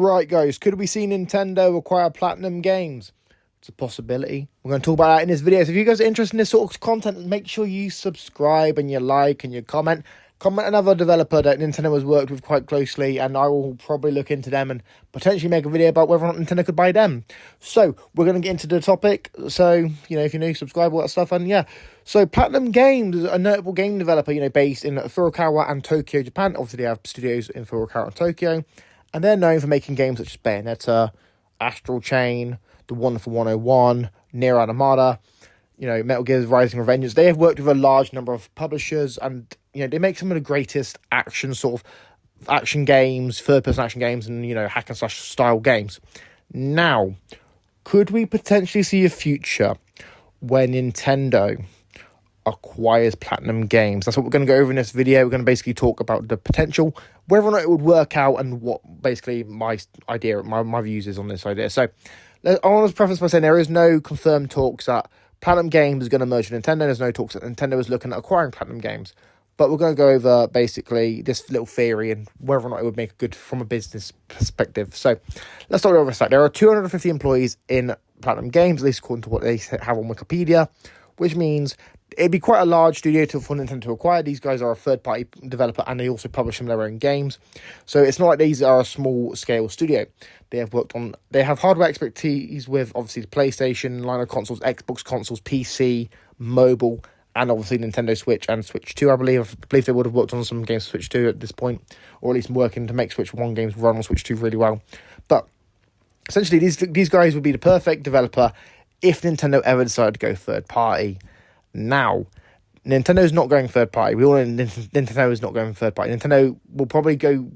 Right, guys, could we see Nintendo acquire Platinum Games? It's a possibility. We're going to talk about that in this video. So if you guys are interested in this sort of content, make sure you subscribe and you like and you comment. Comment another developer that Nintendo has worked with quite closely, and I will probably look into them and potentially make a video about whether or not Nintendo could buy them. So we're going to get into the topic. So, if you're new, subscribe, all that stuff. And yeah, so Platinum Games is a notable game developer, based in Furukawa and Tokyo, Japan. Obviously, they have studios in Furukawa and Tokyo. And they're known for making games such as Bayonetta, Astral Chain, The Wonderful 101, Nier Automata, Metal Gear Rising Revengeance. They have worked with a large number of publishers, and they make some of the greatest action games, third-person action games, and hack and slash style games. Now, could we potentially see a future where Nintendo acquires Platinum Games? That's what we're going to go over in this video. We're going to basically talk about the potential, whether or not it would work out, and what basically my views is on this idea. So I want to preface by saying there is no confirmed talks that Platinum Games is going to merge with Nintendo. There's no talks that Nintendo is looking at acquiring Platinum Games. But we're going to go over basically this little theory and whether or not it would make it good from a business perspective. So let's start over a sec. There are 250 employees in Platinum Games, at least according to what they have on Wikipedia, which means it'd be quite a large studio for Nintendo to acquire. These guys are a third-party developer, and they also publish some of their own games. So it's not like these are a small-scale studio. They have hardware expertise with, obviously, the PlayStation line of consoles, Xbox consoles, PC, mobile, and obviously Nintendo Switch and Switch 2, I believe. I believe they would have worked on some games for Switch 2 at this point, or at least working to make Switch 1 games run on Switch 2 really well. But essentially, these guys would be the perfect developer if Nintendo ever decided to go third-party. Now, Nintendo's not going third party. We all know Nintendo is not going third party. Nintendo will probably go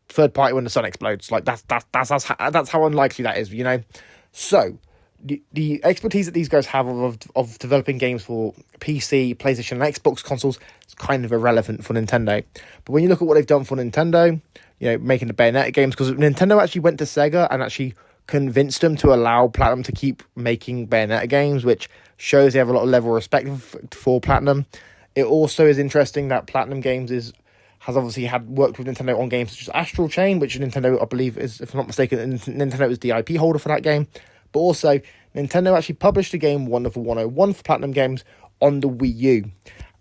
third party when the sun explodes. Like that's how unlikely that is, So the expertise that these guys have of developing games for PC, PlayStation, and Xbox consoles is kind of irrelevant for Nintendo. But when you look at what they've done for Nintendo, making the Bayonetta games, because Nintendo actually went to Sega and actually convinced them to allow Platinum to keep making Bayonetta games, which shows they have a lot of level of respect for Platinum. It also is interesting that Platinum Games has obviously worked with Nintendo on games such as Astral Chain, which Nintendo, I believe, is, if I'm not mistaken, Nintendo is the IP holder for that game. But also, Nintendo actually published the game Wonderful 101 for Platinum Games on the Wii U.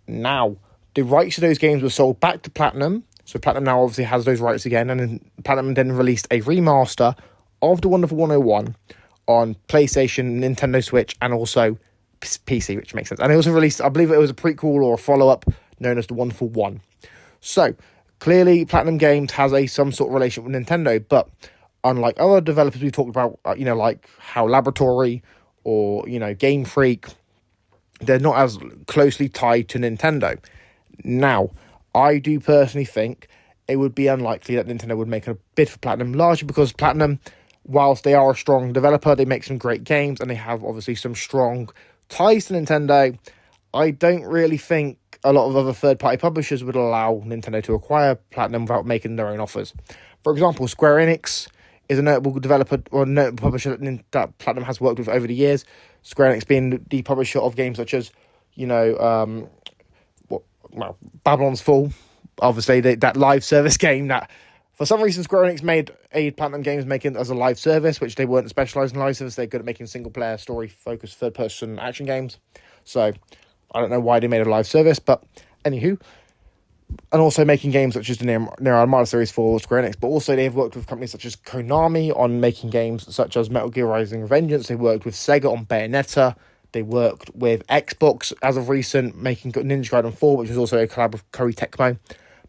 Now, the rights to those games were sold back to Platinum, so Platinum now obviously has those rights again, and then Platinum then released a remaster of the Wonderful 101 on PlayStation, Nintendo Switch, and also PC, which makes sense. And they also released, I believe it was a prequel or a follow-up known as the Wonderful 1. So, clearly, Platinum Games has some sort of relationship with Nintendo, but unlike other developers we talked about, like HAL Laboratory or, Game Freak, they're not as closely tied to Nintendo. Now, I do personally think it would be unlikely that Nintendo would make a bid for Platinum, largely because Platinum, whilst they are a strong developer, they make some great games, and they have obviously some strong ties to Nintendo. I don't really think a lot of other third-party publishers would allow Nintendo to acquire Platinum without making their own offers. For example, Square Enix is a notable developer or a notable publisher that Platinum has worked with over the years. Square Enix being the publisher of games such as, Babylon's Fall. Obviously, that live service game that, for some reason, Square Enix made a Platinum Games making as a live service, which they weren't specialised in live service. They're good at making single-player, story-focused, third-person action games. So, I don't know why they made a live service, but anywho. And also making games such as the Nier Automata series for Square Enix. But also, they've worked with companies such as Konami on making games such as Metal Gear Rising Revengeance. They worked with Sega on Bayonetta. They worked with Xbox, as of recent, making Ninja Gaiden 4, which was also a collab with Koei Tecmo.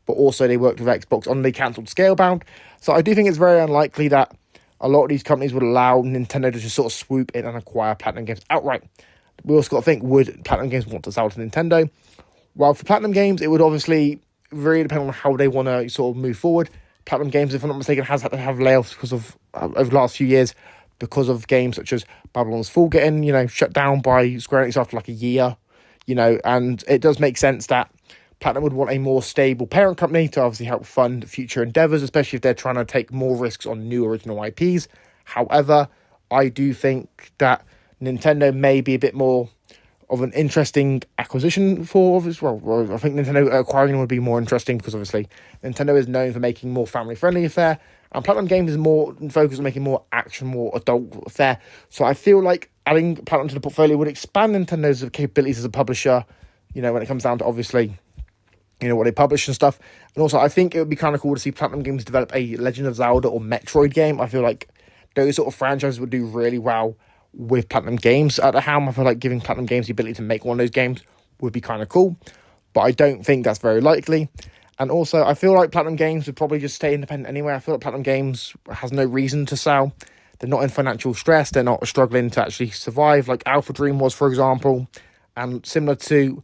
But also they worked with Xbox on the cancelled Scalebound. So I do think it's very unlikely that a lot of these companies would allow Nintendo to just sort of swoop in and acquire Platinum Games outright. We also got to think, would Platinum Games want to sell to Nintendo? Well, for Platinum Games, it would obviously really depend on how they want to sort of move forward. Platinum Games, if I'm not mistaken, has had to have layoffs because of, over the last few years, because of games such as Babylon's Fall getting, shut down by Square Enix after like a year, and it does make sense that Platinum would want a more stable parent company to obviously help fund future endeavours, especially if they're trying to take more risks on new original IPs. However, I do think that Nintendo may be a bit more of an interesting acquisition for, well, I think Nintendo acquiring them would be more interesting because obviously Nintendo is known for making more family-friendly affair, And Platinum Games is more focused on making more action, more adult fare. So I feel like adding Platinum to the portfolio would expand Nintendo's capabilities as a publisher, you know, when it comes down to obviously, you know, what they publish and stuff. And also, I think it would be kind of cool to see Platinum Games develop a Legend of Zelda or Metroid game. I feel like those sort of franchises would do really well with Platinum Games at the helm. I feel like giving Platinum Games the ability to make one of those games would be kind of cool. But I don't think that's very likely. And also, I feel like Platinum Games would probably just stay independent anyway. I feel like Platinum Games has no reason to sell. They're not in financial stress. They're not struggling to actually survive like Alpha Dream was, for example. And similar to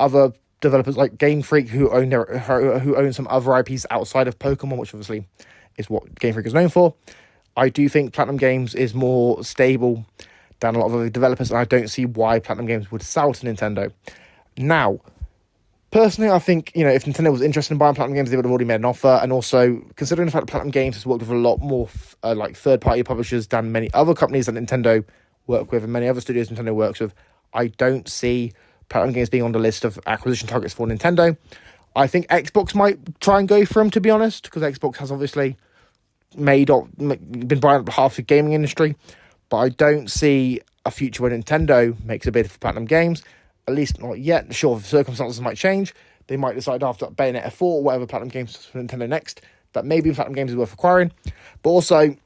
other developers like Game Freak who own some other IPs outside of Pokemon, which obviously is what Game Freak is known for. I do think Platinum Games is more stable than a lot of other developers, and I don't see why Platinum Games would sell to Nintendo. Now, personally, I think, you know, if Nintendo was interested in buying Platinum Games, they would have already made an offer. And also, considering the fact that Platinum Games has worked with a lot more like third-party publishers than many other companies that Nintendo work with and many other studios Nintendo works with, I don't see Platinum Games being on the list of acquisition targets for Nintendo. I think Xbox might try and go for them, to be honest, because Xbox has obviously been buying up half the gaming industry. But I don't see a future where Nintendo makes a bid for Platinum Games. At least not yet. Sure, circumstances might change. They might decide after Bayonetta 4 or whatever Platinum Games for Nintendo next, that maybe Platinum Games is worth acquiring. But also,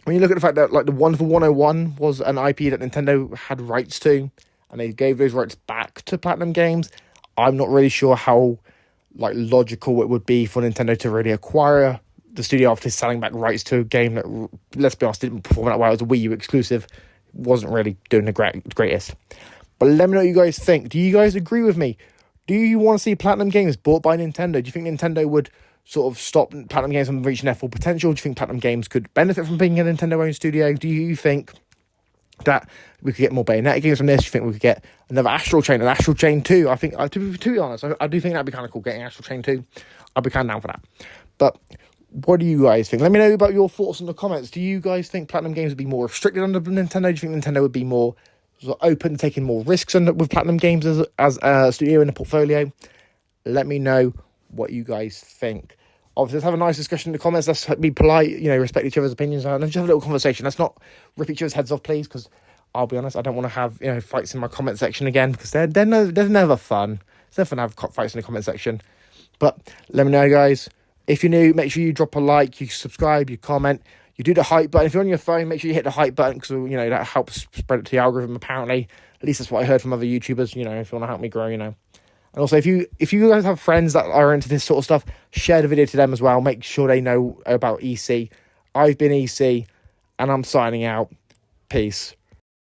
when you look at the fact that like the Wonderful 101 was an IP that Nintendo had rights to, and they gave those rights back to Platinum Games, I'm not really sure how like logical it would be for Nintendo to really acquire the studio after selling back rights to a game that, let's be honest, didn't perform that well. It was a Wii U exclusive. Wasn't really doing the greatest. But let me know what you guys think. Do you guys agree with me? Do you want to see Platinum Games bought by Nintendo? Do you think Nintendo would sort of stop Platinum Games from reaching their full potential? Do you think Platinum Games could benefit from being a Nintendo-owned studio? Do you think that we could get more Bayonetta games from this? Do you think we could get another Astral Chain, an Astral Chain 2? I think, to be honest, I do think that'd be kind of cool, getting Astral Chain 2. I'd be kind of down for that. But what do you guys think? Let me know about your thoughts in the comments. Do you guys think Platinum Games would be more restricted under Nintendo? Do you think Nintendo would be more sort of open, taking more risks with Platinum Games as a studio in the portfolio? Let me know what you guys think. Obviously, let's have a nice discussion in the comments. Let's be polite, you know, respect each other's opinions, and let's just have a little conversation. Let's not rip each other's heads off, please, because I'll be honest, I don't want to have, you know, fights in my comment section again, because they're never fun. It's never fun to have fights in the comment section. But let me know, guys. If you're new, make sure you drop a like, you subscribe, you comment, you do the hype button. If you're on your phone, make sure you hit the hype button, because, you know, that helps spread it to the algorithm, apparently. At least that's what I heard from other YouTubers, you know, if you want to help me grow, you know. And also, if you guys have friends that are into this sort of stuff, share the video to them as well. Make sure they know about EC. I've been EC, and I'm signing out. Peace.